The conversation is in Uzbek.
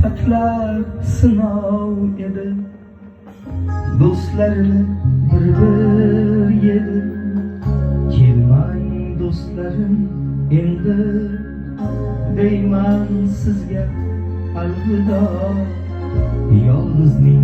Xatlar sinov edi, do'stlarini bir yedi. Kelmang do'stlarim endi, deyman sizga alvido. Yolg'izning